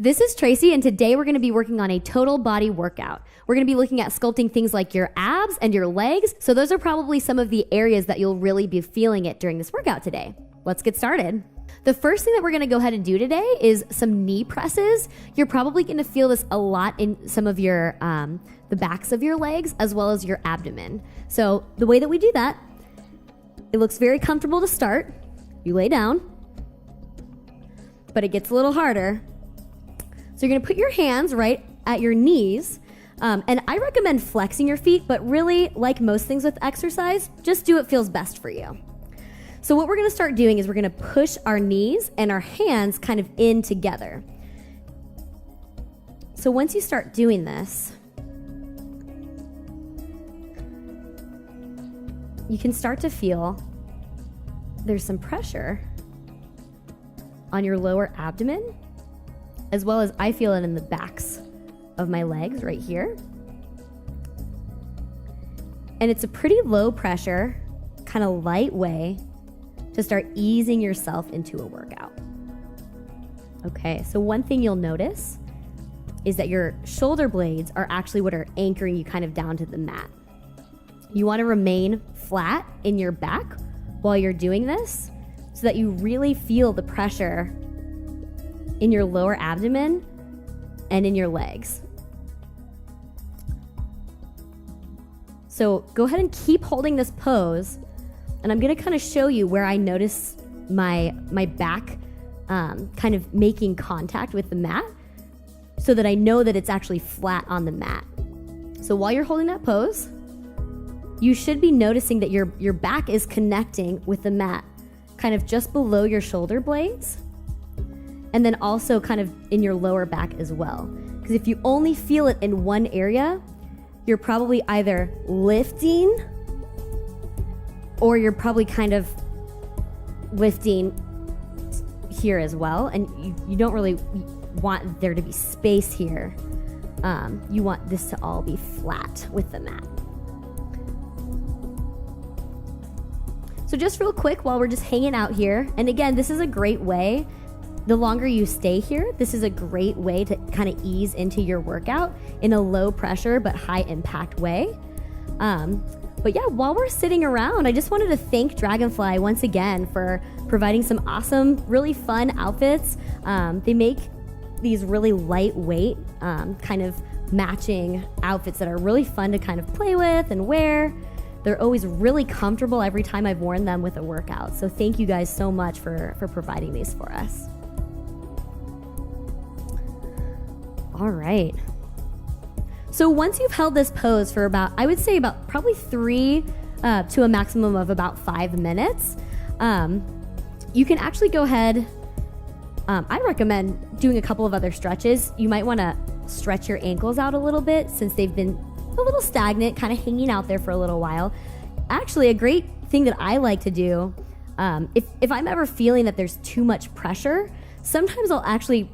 This is Tracy, and today we're going to be working on a total body workout. We're going to be looking at sculpting things like your abs and your legs, so those are probably some of the areas that you'll really be feeling it during this workout today. Let's get started. The first thing that we're going to go ahead and do today is some knee presses. You're probably going to feel this a lot in some of your, the backs of your legs as well as your abdomen. So the way that we do that, it looks very comfortable to start. You lay down, but it gets a little harder. So you're gonna put your hands right at your knees, and I recommend flexing your feet, but really, like most things with exercise, just do what feels best for you. So what we're gonna start doing is we're gonna push our knees and our hands kind of in together. So once you start doing this, you can start to feel there's some pressure on your lower abdomen, as well as I feel it in the backs of my legs right here. And it's a pretty low pressure, kind of light way to start easing yourself into a workout. Okay, so one thing you'll notice is that your shoulder blades are actually what are anchoring you kind of down to the mat. You want to remain flat in your back while you're doing this so that you really feel the pressure in your lower abdomen and in your legs. So go ahead and keep holding this pose, and I'm gonna kind of show you where I notice my back kind of making contact with the mat so that I know that it's actually flat on the mat. So while you're holding that pose, you should be noticing that your back is connecting with the mat, kind of just below your shoulder blades, and then also kind of in your lower back as well. Because if you only feel it in one area, you're probably either lifting or you're probably kind of lifting here as well. And you don't really want there to be space here. You want this to all be flat with the mat. So just real quick while we're just hanging out here, and again, this is a great way. The longer you stay here, this is a great way to kind of ease into your workout in a low pressure but high impact way. But yeah, while we're sitting around, I just wanted to thank Dragonfly once again for providing some awesome, really fun outfits. They make these really lightweight, kind of matching outfits that are really fun to kind of play with and wear. They're always really comfortable every time I've worn them with a workout. So thank you guys so much for providing these for us. All right. So once you've held this pose for about, I would say about probably 3 to a maximum of about 5 minutes, you can actually go ahead. I recommend doing a couple of other stretches. You might want to stretch your ankles out a little bit since they've been a little stagnant, kind of hanging out there for a little while. Actually, a great thing that I like to do, if I'm ever feeling that there's too much pressure, sometimes I'll actually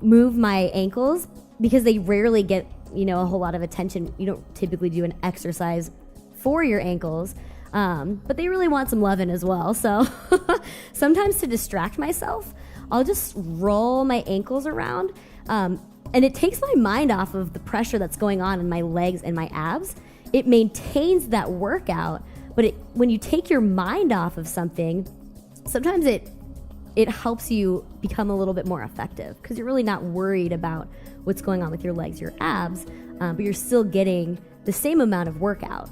move my ankles because they rarely get, a whole lot of attention. You don't typically do an exercise for your ankles, but they really want some loving as well. So sometimes to distract myself, I'll just roll my ankles around, and it takes my mind off of the pressure that's going on in my legs and my abs. It maintains that workout, but when you take your mind off of something, sometimes it helps you become a little bit more effective because you're really not worried about what's going on with your legs, your abs, but you're still getting the same amount of workout.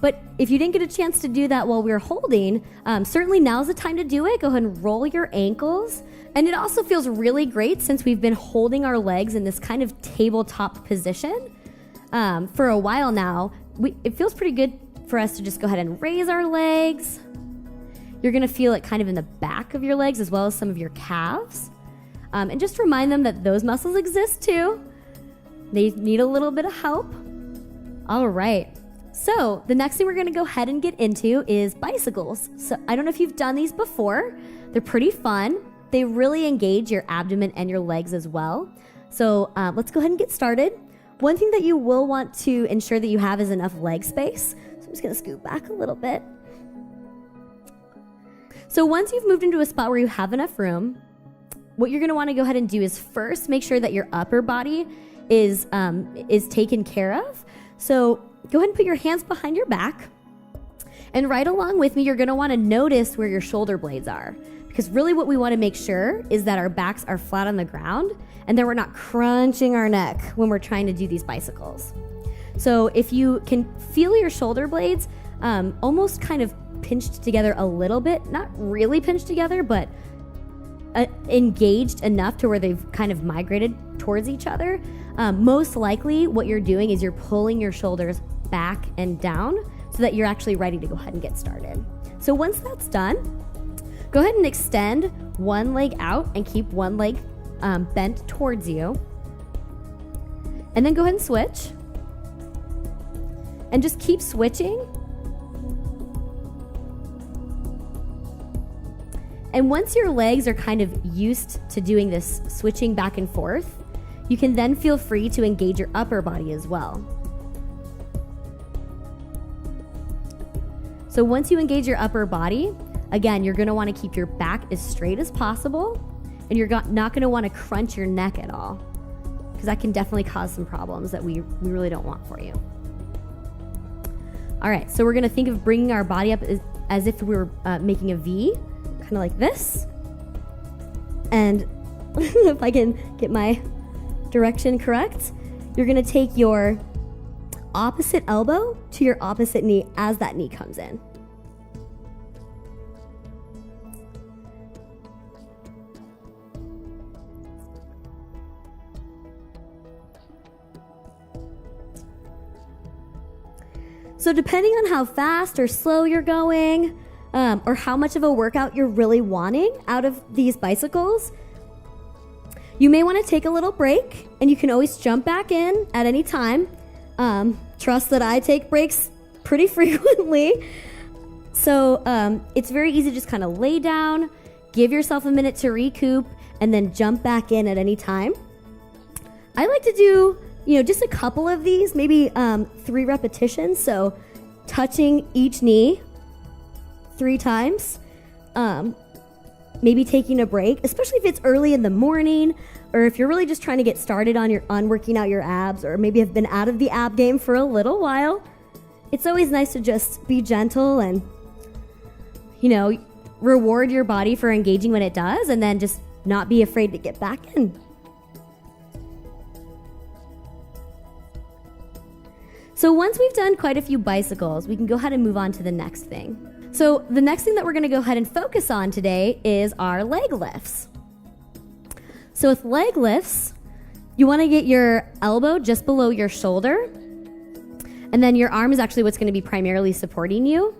But if you didn't get a chance to do that while we were holding, certainly now's the time to do it. Go ahead and roll your ankles. And it also feels really great since we've been holding our legs in this kind of tabletop position for a while now. It feels pretty good for us to just go ahead and raise our legs. You're going to feel it kind of in the back of your legs as well as some of your calves. And just remind them that those muscles exist too. They need a little bit of help. All right. So the next thing we're going to go ahead and get into is bicycles. So I don't know if you've done these before. They're pretty fun. They really engage your abdomen and your legs as well. So let's go ahead and get started. One thing that you will want to ensure that you have is enough leg space. So I'm just going to scoot back a little bit. So once you've moved into a spot where you have enough room, what you're going to want to go ahead and do is first make sure that your upper body is taken care of. So go ahead and put your hands behind your back. And right along with me, you're going to want to notice where your shoulder blades are. Because really what we want to make sure is that our backs are flat on the ground and that we're not crunching our neck when we're trying to do these bicycles. So if you can feel your shoulder blades almost kind of pinched together a little bit, not really pinched together, but engaged enough to where they've kind of migrated towards each other, most likely what you're doing is you're pulling your shoulders back and down so that you're actually ready to go ahead and get started. So once that's done, go ahead and extend one leg out and keep one leg bent towards you. And then go ahead and switch. And just keep switching. And once your legs are kind of used to doing this switching back and forth, you can then feel free to engage your upper body as well. So once you engage your upper body, again, you're going to want to keep your back as straight as possible, and you're not going to want to crunch your neck at all, because that can definitely cause some problems that we really don't want for you. All right, so we're going to think of bringing our body up as if we were making a V, kind of like this. And if I can get my direction correct, you're going to take your opposite elbow to your opposite knee as that knee comes in. So depending on how fast or slow you're going, or how much of a workout you're really wanting out of these bicycles, you may want to take a little break, and you can always jump back in at any time. Trust that I take breaks pretty frequently. So it's very easy to just kind of lay down, give yourself a minute to recoup, and then jump back in at any time. I like to do just a couple of these, maybe 3 repetitions. So touching each knee 3 times, maybe taking a break, especially if it's early in the morning, or if you're really just trying to get started on working out your abs, or maybe have been out of the ab game for a little while. It's always nice to just be gentle and, reward your body for engaging when it does, and then just not be afraid to get back in. So once we've done quite a few bicycles, we can go ahead and move on to the next thing. So the next thing that we're going to go ahead and focus on today is our leg lifts. So with leg lifts, you want to get your elbow just below your shoulder, and then your arm is actually what's going to be primarily supporting you.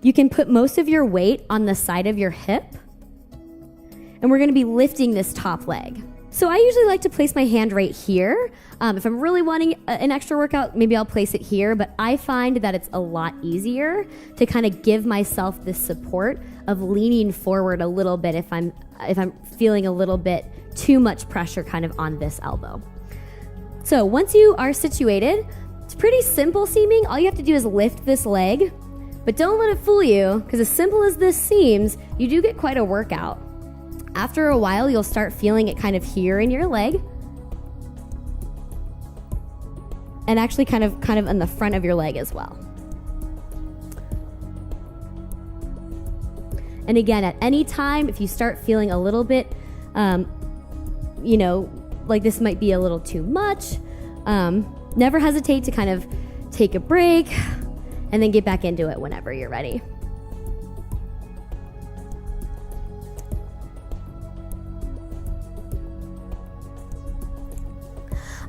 You can put most of your weight on the side of your hip, and we're going to be lifting this top leg. So I usually like to place my hand right here. If I'm really wanting an extra workout, maybe I'll place it here, but I find that it's a lot easier to kind of give myself this support of leaning forward a little bit if I'm feeling a little bit too much pressure kind of on this elbow. So once you are situated, it's pretty simple seeming. All you have to do is lift this leg, but don't let it fool you, because as simple as this seems, you do get quite a workout. After a while, you'll start feeling it kind of here in your leg, and actually kind of in the front of your leg as well. And again, at any time, if you start feeling a little bit, like this might be a little too much, never hesitate to kind of take a break and then get back into it whenever you're ready.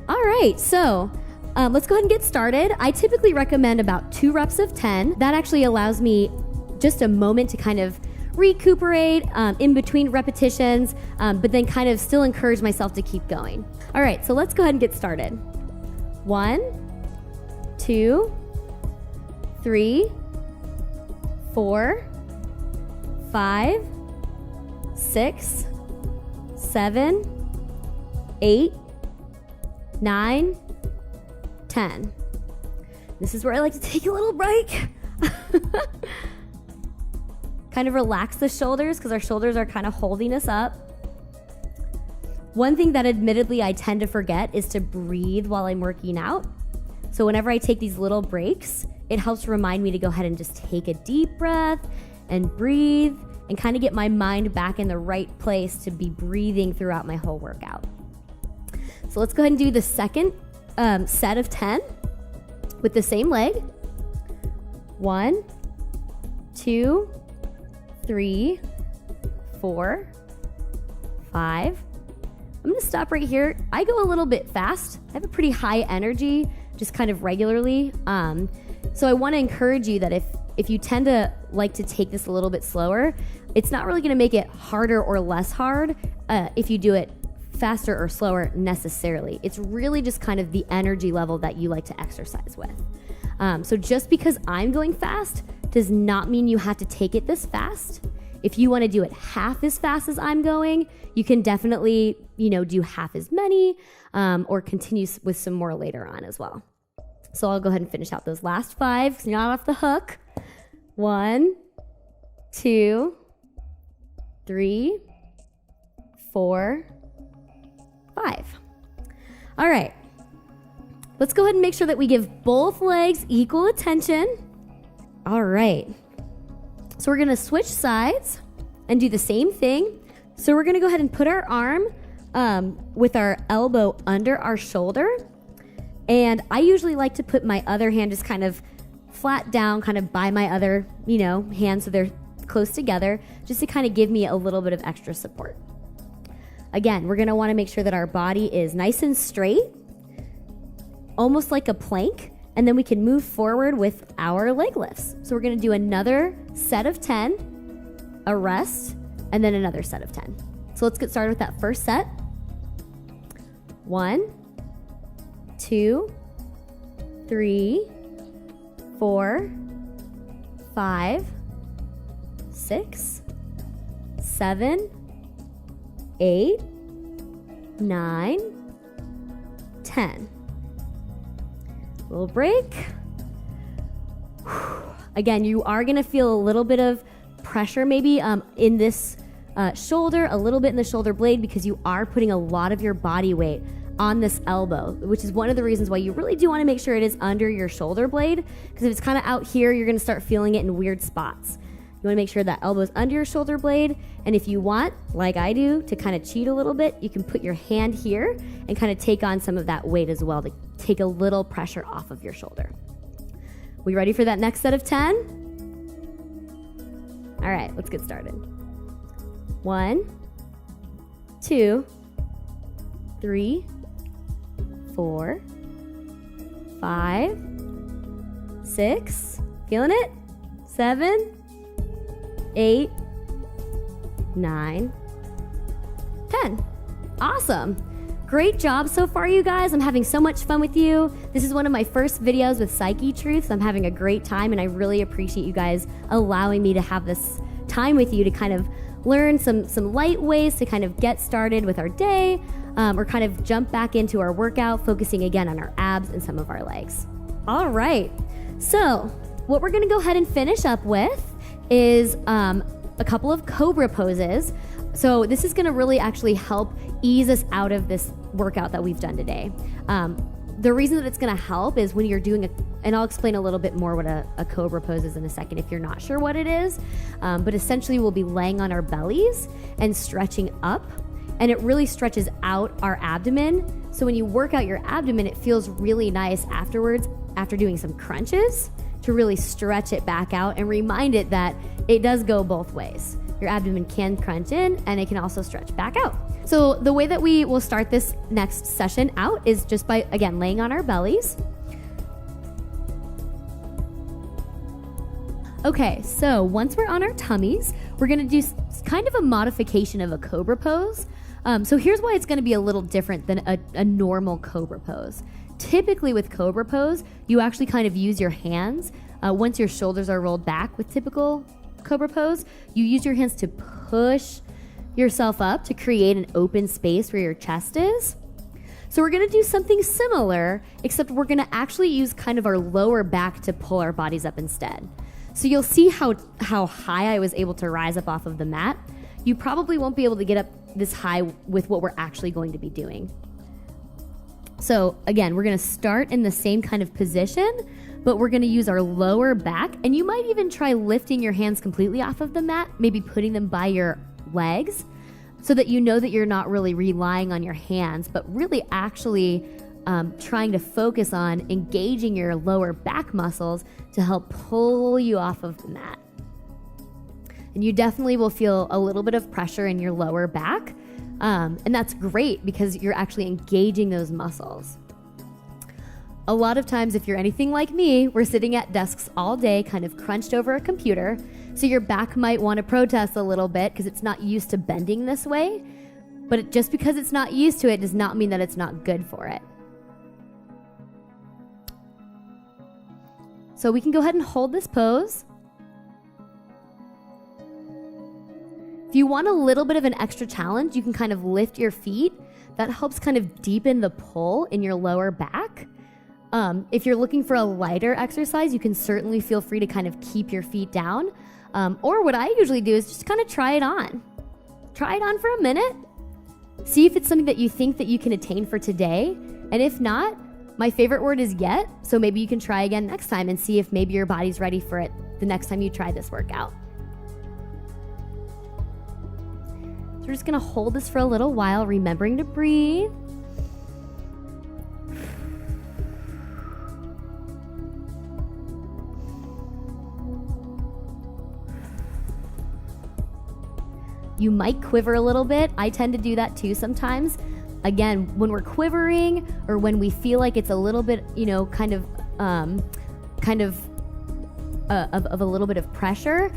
All right, so let's go ahead and get started. I typically recommend about 2 reps of 10. That actually allows me just a moment to kind of recuperate in between repetitions, but then kind of still encourage myself to keep going. All right, so let's go ahead and get started. 1, 2, 3, 4, 5, 6, 7, 8, 9, 10. This is where I like to take a little break. Kind of relax the shoulders, because our shoulders are kind of holding us up. One thing that admittedly I tend to forget is to breathe while I'm working out. So whenever I take these little breaks, it helps remind me to go ahead and just take a deep breath and breathe and kind of get my mind back in the right place to be breathing throughout my whole workout. So let's go ahead and do the second set of 10 with the same leg. 1, 2, 3, 4, 5. I'm going to stop right here. I go a little bit fast. I have a pretty high energy, just kind of regularly. So I want to encourage you that if you tend to like to take this a little bit slower, it's not really going to make it harder or less hard if you do it faster or slower necessarily. It's really just kind of the energy level that you like to exercise with. So just because I'm going fast does not mean you have to take it this fast. If you want to do it half as fast as I'm going, you can definitely, do half as many or continue with some more later on as well. So I'll go ahead and finish out those last 5 because you're not off the hook. 1, 2, 3, 4, 5. All right. Let's go ahead and make sure that we give both legs equal attention. All right. So we're going to switch sides and do the same thing. So we're going to go ahead and put our arm with our elbow under our shoulder. And I usually like to put my other hand just kind of flat down, kind of by my other, hand so they're close together, just to kind of give me a little bit of extra support. Again, we're going to want to make sure that our body is nice and straight, almost like a plank. And then we can move forward with our leg lifts. So we're going to do another set of 10, a rest, and then another set of 10. So let's get started with that first set. 1, 2, 3, 4, 5, 6, 7, 8, 9, 10. Little break. Again, you are going to feel a little bit of pressure maybe in this shoulder, a little bit in the shoulder blade, because you are putting a lot of your body weight on this elbow, which is one of the reasons why you really do want to make sure it is under your shoulder blade, because if it's kind of out here, you're going to start feeling it in weird spots. You want to make sure that elbow is under your shoulder blade, and if you want, like I do, to kind of cheat a little bit, you can put your hand here and kind of take on some of that weight as well to take a little pressure off of your shoulder. We ready for that next set of 10? All right, let's get started. 1, 2, 3, 4, 5, 6, feeling it? 7, 8, 9, 10. Awesome. Great job so far, you guys. I'm having so much fun with you. This is one of my first videos with Psyche Truths. I'm having a great time, and I really appreciate you guys allowing me to have this time with you to kind of learn some light ways to kind of get started with our day or kind of jump back into our workout, focusing again on our abs and some of our legs. All right. So what we're going to go ahead and finish up with is a couple of cobra poses. So this is going to really actually help ease us out of this workout that we've done today. The reason that it's going to help is when you're doing and I'll explain a little bit more what a cobra pose is in a second if you're not sure what it is. But essentially we'll be laying on our bellies and stretching up, and it really stretches out our abdomen. So when you work out your abdomen, it feels really nice afterwards after doing some crunches to really stretch it back out and remind it that it does go both ways. Your abdomen can crunch in and it can also stretch back out. So the way that we will start this next session out is just by, again, laying on our bellies. Okay, so once we're on our tummies, we're gonna do kind of a modification of a cobra pose. So here's why it's gonna be a little different than a normal cobra pose. Typically with cobra pose, you actually kind of use your hands. Once your shoulders are rolled back with typical cobra pose, you use your hands to push yourself up to create an open space where your chest is. So we're gonna do something similar, except we're gonna actually use kind of our lower back to pull our bodies up instead. So you'll see how high I was able to rise up off of the mat. you probably won't be able to get up this high with what we're actually going to be doing. So again, we're going to start in the same kind of position, but we're going to use our lower back, and you might even try lifting your hands completely off of the mat, maybe putting them by your legs so that you know that you're not really relying on your hands, but really actually trying to focus on engaging your lower back muscles to help pull you off of the mat. And you definitely will feel a little bit of pressure in your lower back. And that's great because you're actually engaging those muscles. A lot of times, if you're anything like me, we're sitting at desks all day, kind of crunched over a computer. So your back might want to protest a little bit because it's not used to bending this way. But just because it's not used to it does not mean that it's not good for it. So we can go ahead and hold this pose. If you want a little bit of an extra challenge, you can kind of lift your feet. That helps kind of deepen the pull in your lower back. If you're looking for a lighter exercise, you can certainly feel free to kind of keep your feet down. Or what I usually do is just kind of try it on. Try it on for a minute. See if it's something that you think that you can attain for today. And if not, my favorite word is yet. So maybe you can try again next time and see if maybe your body's ready for it the next time you try this workout. So we're just going to hold this for a little while, remembering to breathe. You might quiver a little bit. I tend to do that too sometimes. Again, when we're quivering or when we feel like it's a little bit, kind of a little bit of pressure,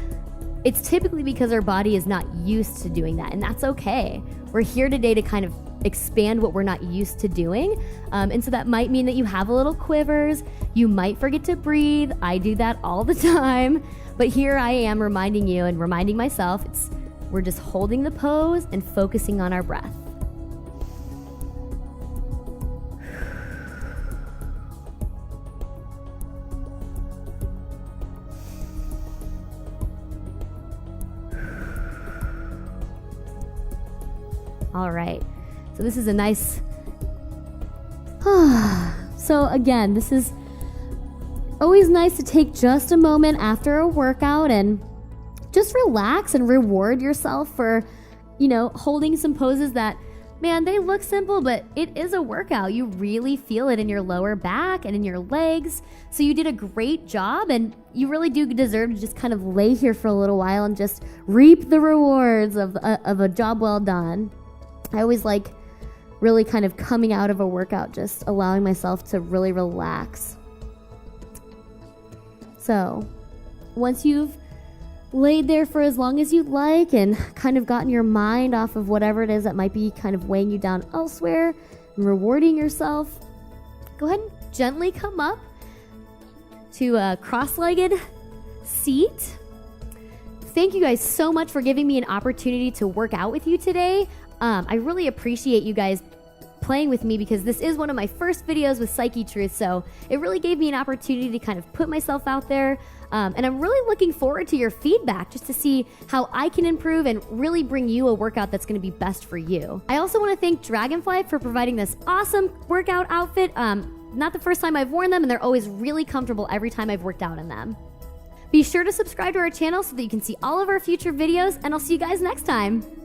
it's typically because our body is not used to doing that, and that's okay. We're here today to kind of expand what we're not used to doing, and so that might mean that you have a little quivers. You might forget to breathe. I do that all the time, but here I am reminding you and reminding myself, we're just holding the pose and focusing on our breath. All right, so this is a nice, so again, this is always nice to take just a moment after a workout and just relax and reward yourself for, holding some poses that, man, they look simple, but it is a workout. You really feel it in your lower back and in your legs. So you did a great job, and you really do deserve to just kind of lay here for a little while and just reap the rewards of a job well done. I always like really kind of coming out of a workout, just allowing myself to really relax. So once you've laid there for as long as you'd like and kind of gotten your mind off of whatever it is that might be kind of weighing you down elsewhere and rewarding yourself, go ahead and gently come up to a cross-legged seat. Thank you guys so much for giving me an opportunity to work out with you today. I really appreciate you guys playing with me because this is one of my first videos with Psyche Truth, so it really gave me an opportunity to kind of put myself out there. And I'm really looking forward to your feedback just to see how I can improve and really bring you a workout that's going to be best for you. I also want to thank Dragonfly for providing this awesome workout outfit. Not the first time I've worn them, and they're always really comfortable every time I've worked out in them. Be sure to subscribe to our channel so that you can see all of our future videos, and I'll see you guys next time.